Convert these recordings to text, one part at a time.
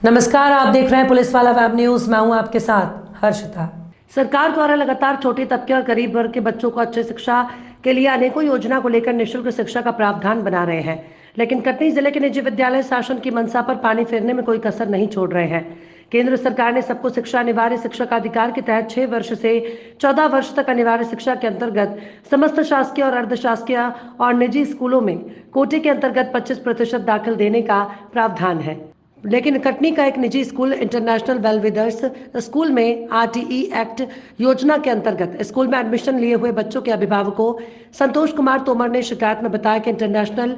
नमस्कार, आप देख रहे हैं पुलिस वाला वेब न्यूज। मैं हूं आपके साथ हर्षिता। सरकार द्वारा लगातार छोटे तबके और गरीब वर्ग के बच्चों को अच्छी शिक्षा के लिए अनेकों योजना को लेकर निःशुल्क शिक्षा का प्रावधान बना रहे हैं, लेकिन कटनी जिले के निजी विद्यालय शासन की मंशा पर पानी फेरने में कोई कसर नहीं छोड़ रहे हैं। केंद्र सरकार ने सबको शिक्षा अनिवार्य शिक्षा का अधिकार के तहत 6 वर्ष से 14 वर्ष तक अनिवार्य शिक्षा के अंतर्गत समस्त शासकीय और अर्धशासकीय और निजी स्कूलों में कोटे के अंतर्गत 25% दाखिल देने का प्रावधान है। लेकिन कटनी का एक निजी स्कूल इंटरनेशनल वेलविदर्स स्कूल में आरटीई एक्ट योजना के अंतर्गत स्कूल में एडमिशन लिए हुए बच्चों के अभिभावकों संतोष कुमार तोमर ने शिकायत में बताया कि इंटरनेशनल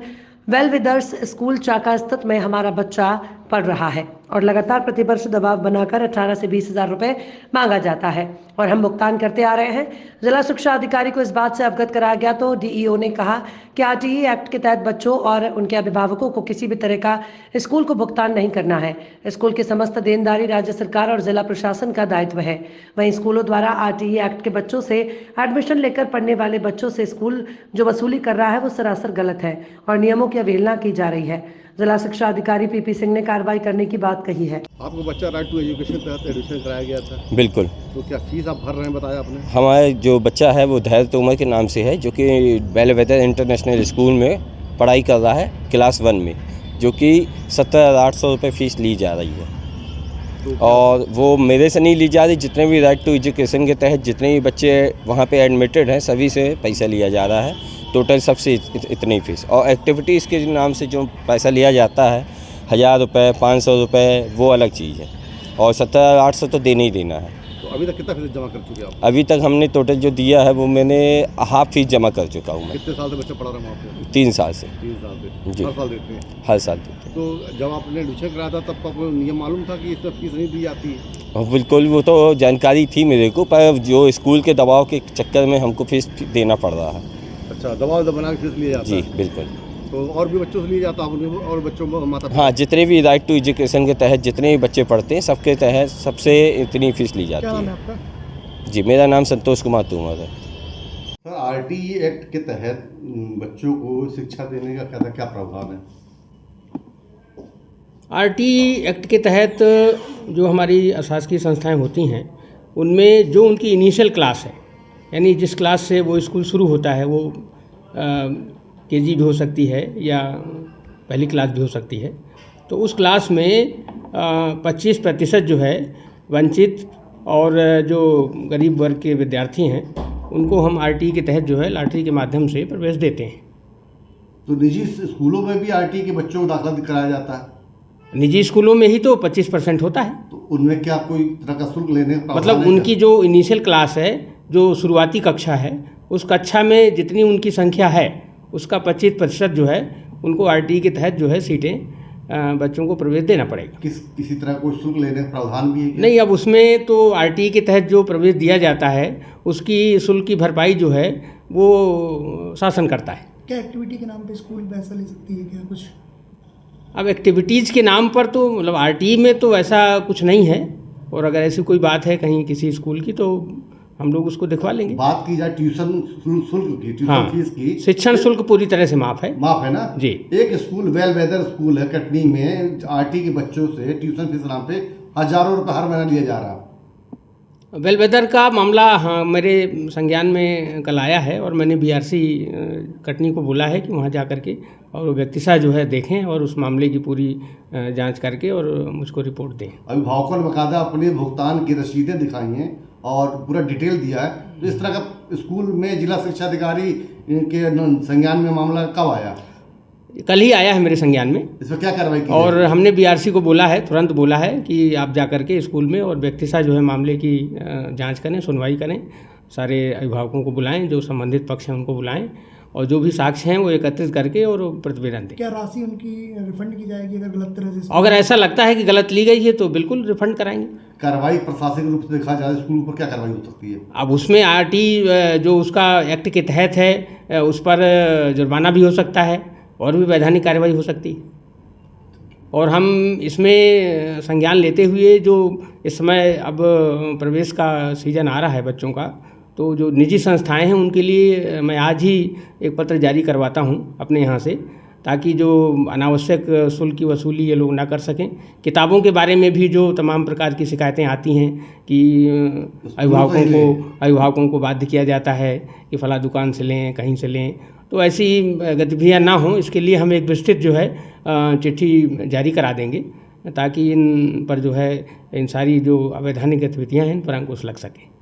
वेलविदर्स स्कूल चाका स्थित में हमारा बच्चा पढ़ रहा है और लगातार प्रतिवर्ष दबाव बनाकर 18 से 20 हजार रुपए मांगा जाता है और हम भुगतान करते आ रहे हैं। जिला शिक्षा अधिकारी को इस बात से अवगत कराया गया तो डीईओ ने कहा कि आरटीई एक्ट के तहत बच्चों और उनके अभिभावकों को किसी भी तरह का स्कूल को भुगतान नहीं करना है। स्कूल की समस्त देनदारी राज्य सरकार और जिला प्रशासन का दायित्व है। वहीं स्कूलों द्वारा आरटीई एक्ट के बच्चों से एडमिशन लेकर पढ़ने वाले बच्चों से स्कूल जो वसूली कर रहा है वो सरासर गलत है और नियमों की अवहेलना की जा रही है। जिला शिक्षा अधिकारी पीपी सिंह ने कार्रवाई करने की बात कही है। आपको बच्चा राइट टू एजुकेशन तहत एडमिशन कराया गया था? बिल्कुल। तो क्या फीस आप भर रहे हैं, बताया आपने? हमारे जो बच्चा है वो धैर्य तोमर के नाम से है, जो कि बेलवेदर इंटरनेशनल स्कूल में पढ़ाई कर रहा है क्लास 1 में, जो कि 17,800 रुपये फ़ीस ली जा रही है। और वो मेरे से नहीं ली जा रही, जितने भी राइट टू एजुकेशन के तहत जितने भी बच्चे वहाँ पे एडमिटेड हैं सभी से पैसा लिया जा रहा है। टोटल सबसे इतनी फीस और एक्टिविटीज़ के नाम से जो पैसा लिया जाता है 1,000 रुपये 500 रुपये वो अलग चीज़ है और 17,800 तो देना ही देना है। तो अभी तक कितना फीस जमा कर चुके हैं आप? अभी तक हमने टोटल जो दिया है वो मैंने हाफ फीस जमा कर चुका हूँ। मैं कितने साल से बच्चा पढ़ा रहा हूँ आपको? 3 साल से। 3 साल से जी। हर साल देते हैं? हर साल देते हैं। तो जब आपने एडमिशन कराया था तब आपको नियम मालूम था कि इसमें फीस नहीं दी जाती है? और बिल्कुल वो तो जानकारी थी मेरे को, पर जो स्कूल के दबाव के चक्कर में हमको फीस देना पड़ रहा है। अच्छा, दबाव बना के फीस लिया जाता है? जी बिल्कुल। तो और भी बच्चों से लिया जाता है और बच्चों को माता? हाँ, जितने भी राइट टू एजुकेशन के तहत जितने भी बच्चे पढ़ते हैं सबके तहत सबसे इतनी फीस ली जाती क्या नाम है। है आपका? जी, मेरा नाम संतोष कुमार तोमर है। सर, आरटीई एक्ट के तहत बच्चों को शिक्षा देने का क्या प्रावधान है? आरटीई एक्ट के तहत जो हमारी अशासकीय संस्थाएं होती हैं उनमें जो उनकी इनिशियल क्लास है, यानी जिस क्लास से वो स्कूल शुरू होता है, वो केजी भी हो सकती है या पहली क्लास भी हो सकती है, तो उस क्लास में 25% जो है वंचित और जो गरीब वर्ग के विद्यार्थी हैं उनको हम आरटीई के तहत जो है लॉटरी के माध्यम से प्रवेश देते हैं। तो निजी स्कूलों में भी आरटीई के बच्चों को दाखिला कराया जाता है? निजी स्कूलों में ही तो 25% होता है। तो उनमें क्या कोई तरह का शुल्क लेने का प्रावधान मतलब है उनकी क्या? जो इनिशियल क्लास है, जो शुरुआती कक्षा है, उस कक्षा में जितनी उनकी संख्या है उसका 25% जो है उनको आरटीई के तहत जो है सीटें बच्चों को प्रवेश देना पड़ेगा। किसी तरह कोई शुल्क लेने का प्रावधान भी है क्या? नहीं, अब उसमें तो आरटीई के तहत जो प्रवेश दिया जाता है उसकी शुल्क की भरपाई जो है वो शासन करता है। क्या एक्टिविटी के नाम पे स्कूल पैसा ले सकती है क्या कुछ? अब एक्टिविटीज़ के नाम पर तो मतलब आरटीई में तो ऐसा कुछ नहीं है, और अगर ऐसी कोई बात है कहीं किसी स्कूल की तो हम लोग उसको दिखवा लेंगे। बात की जाए ट्यूशन शुल्क की, ट्यूशन हाँ, फीस की, शिक्षण शुल्क पूरी तरह से माफ़ है। माफ है ना जी। एक स्कूल वेलवेदर स्कूल है कटनी में, आरटी के बच्चों से ट्यूशन फीस नाम पे हजारों रुपए हर महीना लिया जा रहा है। वेलवेदर का मामला हाँ मेरे संज्ञान में कल आया है और मैंने बीआरसी कटनी को बोला है कि वहाँ जा कर के और व्यक्तिशः जो है देखें और उस मामले की पूरी जांच करके और मुझको रिपोर्ट दें। अभिभावकों ने बाकायदा अपने भुगतान की रसीदें दिखाई हैं और पूरा डिटेल दिया है। तो इस तरह का स्कूल में जिला शिक्षा अधिकारी के संज्ञान में मामला कब आया? कल ही आया है मेरे संज्ञान में। इसमें क्या कार्रवाई की और जाएगी? हमने बीआरसी को बोला है, तुरंत बोला है कि आप जा कर के स्कूल में और व्यक्तिशः जो है मामले की जांच करें, सुनवाई करें, सारे अभिभावकों को बुलाएं, जो संबंधित पक्ष हैं उनको बुलाएं और जो भी साक्ष्य हैं वो एकत्रित करके और प्रतिवेदन दें। क्या राशि उनकी रिफंड की जाएगी अगर गलत तरह से? अगर ऐसा लगता है कि गलत ली गई है तो बिल्कुल रिफंड कराएंगे। कार्रवाई प्रशासनिक रूप से देखा जाए स्कूल पर क्या कार्रवाई हो सकती है? अब उसमें आरटी जो उसका एक्ट के तहत है उस पर जुर्माना भी हो सकता है और भी वैधानिक कार्रवाई हो सकती है। और हम इसमें संज्ञान लेते हुए जो इस समय अब प्रवेश का सीजन आ रहा है बच्चों का, तो जो निजी संस्थाएं हैं उनके लिए मैं आज ही एक पत्र जारी करवाता हूं अपने यहाँ से ताकि जो अनावश्यक शुल्क की वसूली ये लोग ना कर सकें। किताबों के बारे में भी जो तमाम प्रकार की शिकायतें आती हैं कि अभिभावकों को बाध्य किया जाता है कि फ़लाँ दुकान से लें, कहीं से लें, तो ऐसी गतिविधियाँ ना हों, इसके लिए हम एक विस्तृत जो है चिट्ठी जारी करा देंगे ताकि इन पर जो है इन सारी जो अवैधानिक गतिविधियाँ हैं इन पर अंकुश लग सके।